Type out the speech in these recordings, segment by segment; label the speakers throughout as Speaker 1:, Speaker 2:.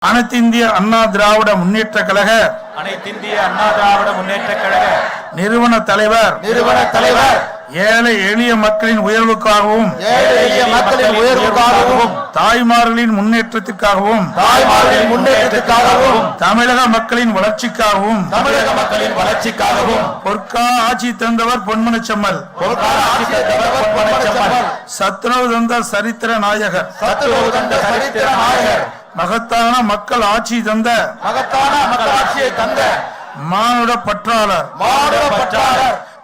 Speaker 1: அனைத்திந்திய அண்ணா திராவிட முன்னேற்ற கழக நிறுவன தலைவர் ஏழை எளிய மக்களின் உயர்வுக்காகவும் தாய்மார்களின் முன்னேற்றத்திற்காகவும் தமிழக மக்களின் வளர்ச்சிக்காகவும் பொற்கால ஆட்சி தந்தவர் பொன்மனச்செம்மல் சத்துணவு தந்த சரித்திர நாயகர் மகத்தான மக்கள் ஆட்சி தந்த மானுட பற்றாளர்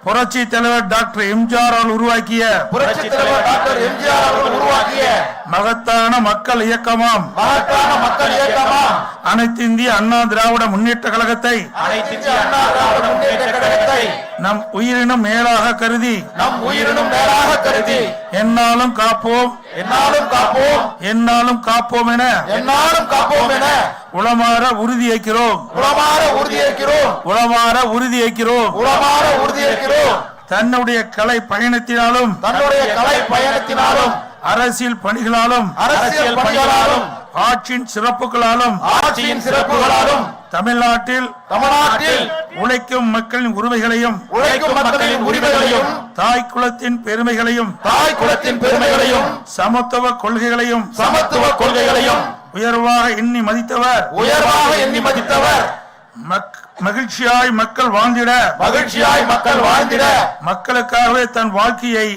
Speaker 1: புரட்சி தலைவர் டாக்டர் எம்ஜிஆர் அவர்கள் உருவாக்கிய மகத்தான மக்கள் இயக்கமாம் அனைத்து இந்திய அண்ணா திராவிட முன்னேற்ற கழகத்தை நம் உயிரினும் மேலாக கருதி என்னாலும் காப்போம் என உளமாற உறுதியேற்கிறோம் தன்னுடைய கலை பயணத்தினாலும் அரசியல் பணிகளாலும் ஆட்சியின் சிறப்புகளாலும் தமிழ்நாட்டில் உழைக்கும் மக்களின் உரிமைகளையும் தாய் குலத்தின் பெருமைகளையும் சமத்துவ கொள்கைகளையும் உயர்வாக எண்ணி மதித்தவர் மகிழ்ச்சியாய் மக்கள் வாழ்ந்திட மக்களுக்காகவே தன் வாழ்க்கையை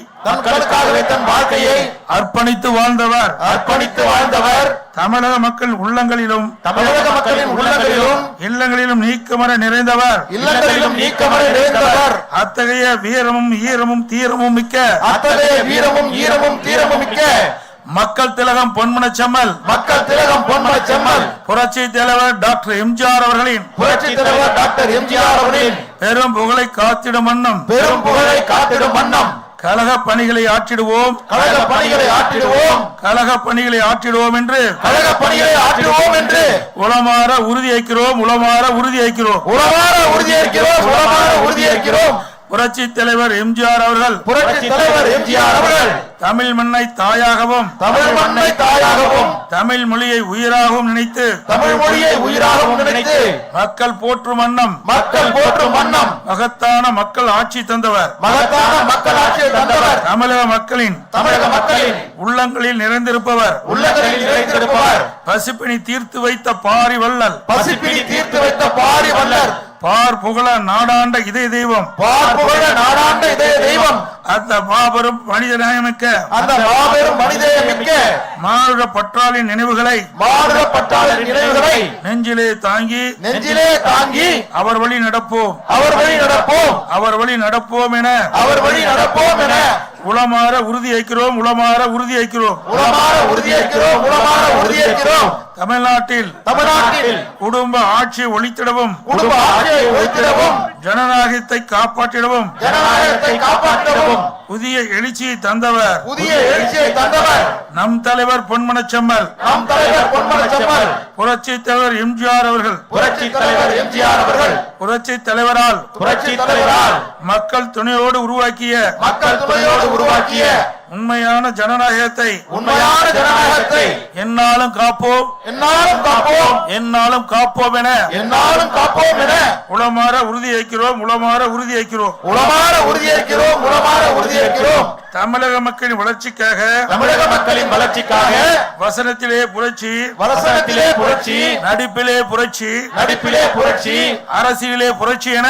Speaker 1: அர்ப்பணித்து வாழ்ந்தவர் தமிழக மக்கள் உள்ளங்களிலும் இல்லங்களிலும் நீக்கமர நிறைந்தவர் அத்தகைய வீரமும் ஈரமும் தீரமும் மிக்க மக்கள் திலகம் பொன்மனச்செம்மல் புரட்சி தலைவர் டாக்டர் எம்ஜிஆர் அவர்களின் பெரும் புகழை காத்திடும் வண்ணம் கழக பணிகளை ஆற்றிடுவோம் என்று உளமாற உறுதியேற்கிறோம் புரட்சி தலைவர் எம்ஜிஆர் அவர்கள் தமிழ் மண்ணை தாயாகவும் தமிழ் மொழியை உயிராகவும் நினைத்து மக்கள் போற்றும் வண்ணம் மகத்தான மக்கள் ஆட்சி தந்தவர் தமிழக மக்களின் உள்ளங்களில் நிறைந்திருப்பவர் பசிப்பினி தீர்த்து வைத்த பாரி வள்ளல் பார் புகழ நாடாண்ட இதய தெய்வம் அந்த மாபெரும் மனிதநேயமிக்க மானுட பற்றாளின் நினைவுகளை நெஞ்சிலே தாங்கி அவர் வழி நடப்போம் என உளமாற உறுதியேற்கிறோம் தமிழ்நாட்டில் குடும்ப ஆட்சி ஒழித்திடவும் ஜனநாயகத்தை காப்பாற்றிடவும் புதிய எழுச்சியை தந்தவர் நம் தலைவர் பொன்மனச்செம்மல் புரட்சி தலைவர் எம்ஜிஆர் அவர்கள் புரட்சி தலைவரால் மக்கள் துணையோடு உருவாக்கிய உண்மையான ஜனநாயகத்தை என்னாலும் காப்போம் என உளமாற உறுதியேற்கிறோம் தமிழக மக்களின் வளர்ச்சிக்காக வசனத்திலே புரட்சி நடிப்பிலே புரட்சி அரசியலே புரட்சி என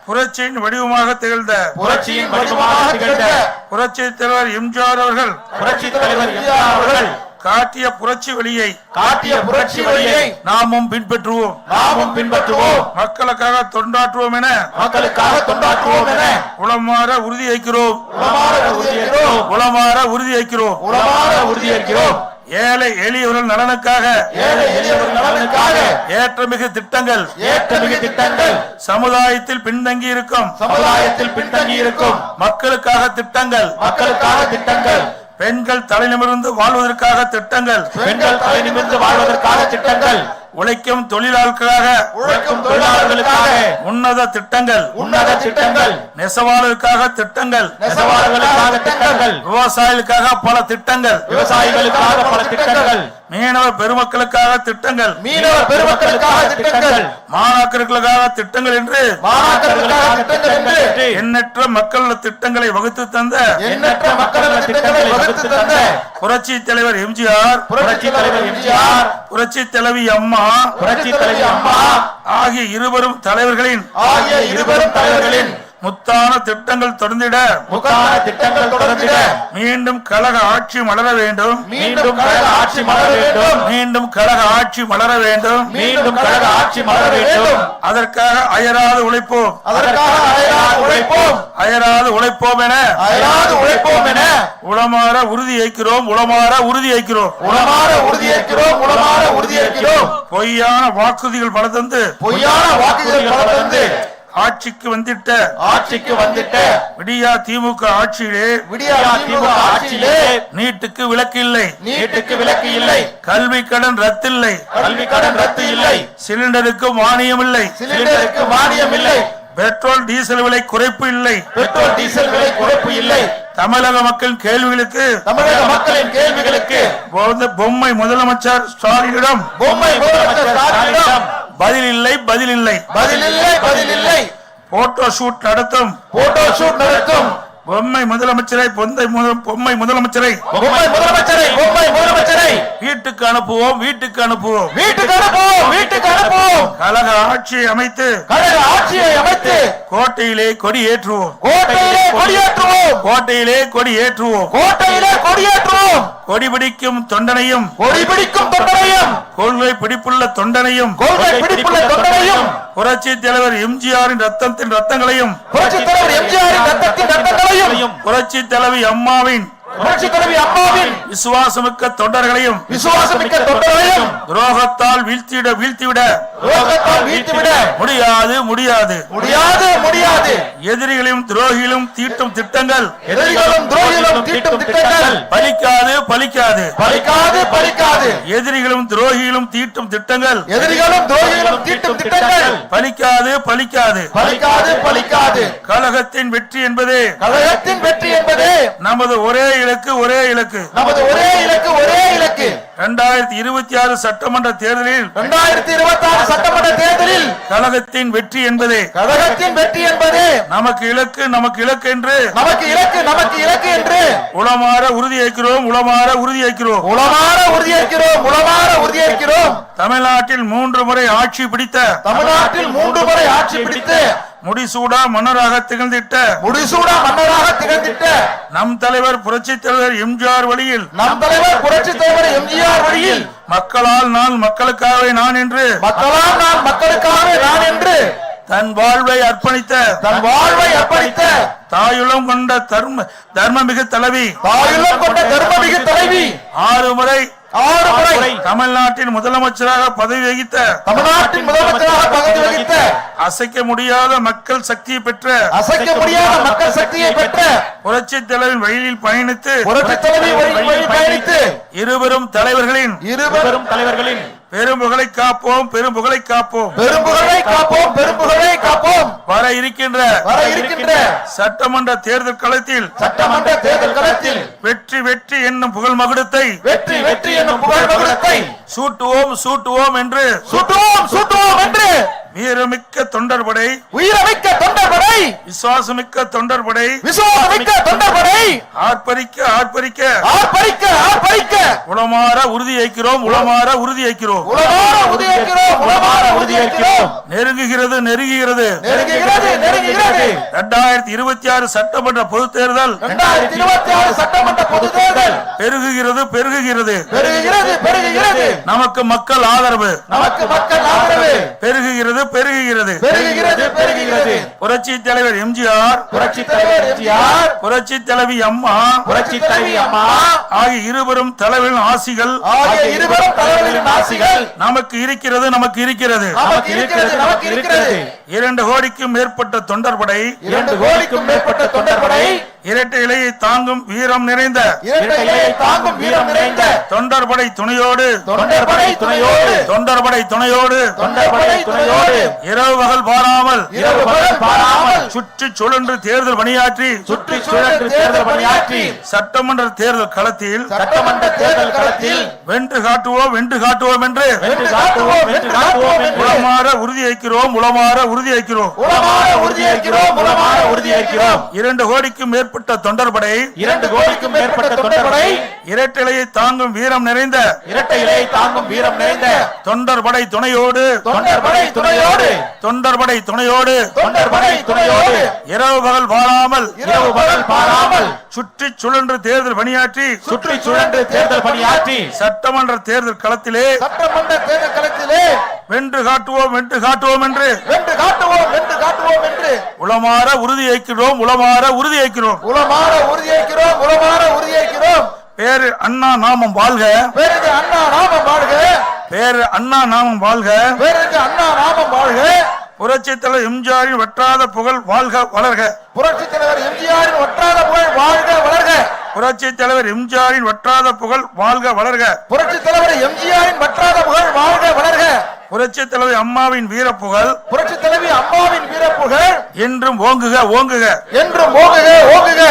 Speaker 1: புரட்சியின் வடிவமாக திகழ்ந்த புரட்சி தலைவர் எம்ஜிஆர் அவர்கள் காட்டிய புரட்சி வழியை நாமும் பின்பற்றுவோம் மக்களுக்காக தொண்டாற்றுவோம் என உளமாற உறுதியேற்கிறோம் ஏழை எளியவர்கள் நலனுக்காக ஏற்றமிகு திட்டங்கள் சமுதாயத்தில் பின்தங்கி இருக்கும் மக்களுக்காக திட்டங்கள் பெண்கள் தலைநிமிர்ந்து வாழ்வதற்காக திட்டங்கள் உழைக்கும் தொழிலாளர்களுக்காக உன்னத திட்டங்கள் நெசவாளருக்காக திட்டங்கள் விவசாயிகளுக்காக பல திட்டங்கள் மீனவர் பெருமக்களுக்காக திட்டங்கள் மாணாக்கர்களுக்காக திட்டங்கள் என்று எண்ணற்ற மக்கள் திட்டங்களை வகுத்து தந்த புரட்சி தலைவர் எம்ஜிஆர் புரட்சி தலைவி அம்மா ஆகிய இருவரும் தலைவர்களின் முத்தான திட்டங்கள் தொடர்ந்திட மீண்டும் கழக ஆட்சி மலர வேண்டும் அதற்காக அயராது உழைப்போம் என உளமாற உறுதியேற்கிறோம் பொய்யான வாக்குறுதிகள் பல தந்து ஆட்சிக்கு வந்திட்ட விடியா திமுக ஆட்சியிலே நீட்டுக்கு விலக்கு இல்லை கல்வி கடன் ரத்து இல்லை சிலிண்டருக்கு மானியம் இல்லை பெட்ரோல் டீசல் விலை குறைப்பு இல்லை தமிழக மக்களின் கேள்விகளுக்கு பொம்மை முதலமைச்சர் ஸ்டாலினிடம் பதில் இல்லை போட்டோ ஷூட் நடத்தும் பொம்மை முதலமைச்சரை வீட்டுக்கு அனுப்புவோம் கழக ஆட்சியை அமைத்து கோட்டையிலே கொடியேற்றுவோம் கொடிபிடிக்கும் தொண்டனையும் கொள்கை பிடிப்புள்ள தொண்டனையும் புரட்சி தலைவர் எம்ஜிஆரின் ரத்தங்களையும் புரட்சி தலைவி அம்மாவின் விசுவாசமிக்க தொண்டர்களையும் துரோகத்தால் வீழ்த்திவிட முடியாது எதிரிகளையும் துரோகிகளும் தீட்டும் திட்டங்கள் பலிக்காது எதிரிகளும் துரோகிகளும் தீட்டும் திட்டங்கள் பலிக்காது கழகத்தின் வெற்றி என்பதே நமது ஒரே இலக்கு 2026 சட்டமன்ற தேர்தலில் கழகத்தின் வெற்றி என்பதே நமக்கு இலக்கு என்று உளமாற உறுதியேற்கிறோம் தமிழ்நாட்டில் 3 முறை ஆட்சி பிடித்த முடிசூடா மன்னராக திகழ்ந்திட்ட நம் தலைவர் புரட்சி தலைவர் எம்ஜிஆர் வழியில் மக்களால் நான் மக்களுக்காகவே நான் என்று தன் வாழ்வை அர்ப்பணித்த தாயுளம் கொண்ட தர்மமிகு தலைவி 6 முறை தமிழ்நாட்டின் முதலமைச்சராக பதவி வகித்த அசைக்க முடியாத மக்கள் சக்தியை பெற்ற புரட்சி தலைவரின் வழியில் பயணித்து இருவரும் தலைவர்களின் பெரும்புகளை காப்போம் வர இருக்கின்ற சட்டமன்ற தேர்தல் களத்தில் வெற்றி என்னும் புகழ் மகுடத்தை சூட்டுவோம் என்று வீரமிக்க தொண்டர்படை விசுவாசமிக்க தொண்டர்படை ஆர்ப்பரிக்க உளமாற உறுதியேற்கிறோம் நெருங்குகிறது 2026 சட்டமன்ற பொதுத் தேர்தல் பெருகுகிறது நமக்கு மக்கள் ஆதரவு பெருகுகிறது புரட்சி தலைவர் எம்ஜிஆர் புரட்சி தலைவி அம்மா ஆகிய இருவரும் தலைவரின் ஆசிகள் நமக்கு இருக்கிறது 2 கோடிக்கும் மேற்பட்ட தொண்டர்படை இரட்டை இலையை தாங்கும் வீரம் நிறைந்த
Speaker 2: இரட்டை இலையை தாங்கும் வீரம் நிறைந்த
Speaker 1: தொண்டர்படை துணையோடு
Speaker 2: தொண்டர்படை துணையோடு
Speaker 1: தொண்டர்படை துணையோடு
Speaker 2: தொண்டர்படை துணையோடு
Speaker 1: இரவு பகல் பாராமல்
Speaker 2: இரவு பகல் பாராமல்
Speaker 1: சுற்றி சுழன்று தேர்தல் பணியாற்றி
Speaker 2: சுற்றி சுழன்று தேர்தல் பணியாற்றி
Speaker 1: சட்டமன்ற தேர்தல் களத்தில்
Speaker 2: சட்டமன்ற தேர்தல் களத்தில்
Speaker 1: வென்று காட்டுவோம் என்று
Speaker 2: வென்று காட்டுவோம் என்று
Speaker 1: உளமாற உறுதியேற்கிறோம் உளமாற உறுதியேற்கிறோம்
Speaker 2: உளமாற உறுதியேற்கிறோம் உளமாற உறுதியேற்கிறோம்
Speaker 1: 2 கோடிக்கும் மேற்பட்ட தொண்டர்படை
Speaker 2: 2 கோடிக்கும் மேற்பட்ட தொண்டர்படை
Speaker 1: இரட்டைலையை தாங்கும் வீரம் நிறைந்த
Speaker 2: இரட்டை இலையை தாங்கும் வீரம் நிறைந்த
Speaker 1: தொண்டர்படை துணையோடு
Speaker 2: தொண்டர்படை துணையோடு
Speaker 1: தொண்டர்படை துணையோடு
Speaker 2: தொண்டர்படை துணையோடு
Speaker 1: இரவு பகல் பாராமல்
Speaker 2: இரவு பகல் பாராமல்
Speaker 1: சுற்றி சுழன்று தேர்தல் பணியாற்றி
Speaker 2: சுற்றி சுழன்று தேர்தல் பணியாற்றி
Speaker 1: சட்டமன்ற தேர்தல் களத்திலே
Speaker 2: சட்டமன்ற தேர்தல் களத்திலே
Speaker 1: வென்று காட்டுவோம் என்று
Speaker 2: வென்று காட்டுவோம் என்று
Speaker 1: உளமாற உறுதியேற்கிறோம் உளமாற உறுதியேற்கிறோம்
Speaker 2: உளமாற உறுதியேற்கிறோம்
Speaker 1: பேரு அண்ணா நாமம் வாழ்க
Speaker 2: பேருக்கு அண்ணா நாமம் வாழ்க
Speaker 1: பேரு அண்ணா நாமம் வாழ்க
Speaker 2: பேருக்கு அண்ணா நாமம் வாழ்க
Speaker 1: புரட்சி தலைவர் எம்ஜிஆரின் வற்றாத புகழ் வாழ்க வளர்க
Speaker 2: புரட்சி தலைவர் எம்ஜிஆரின் வற்றாத புகழ் வாழ்க வளர்க
Speaker 1: புரட்சி தலைவர் எம்ஜிஆரின் வற்றாத புகழ் வாழ்க வளர்க
Speaker 2: புரட்சி தலைவர் எம்ஜிஆரின் வற்றாத புகழ் வாழ்க வளர்க
Speaker 1: புரட்சி தலைவர் அம்மாவின் வீரப்புகழ்
Speaker 2: புரட்சி தலைவி அம்மாவின் வீரப்புகழ்
Speaker 1: என்றும் ஓங்குக ஓங்குக
Speaker 2: என்றும் ஓங்குக ஓங்குக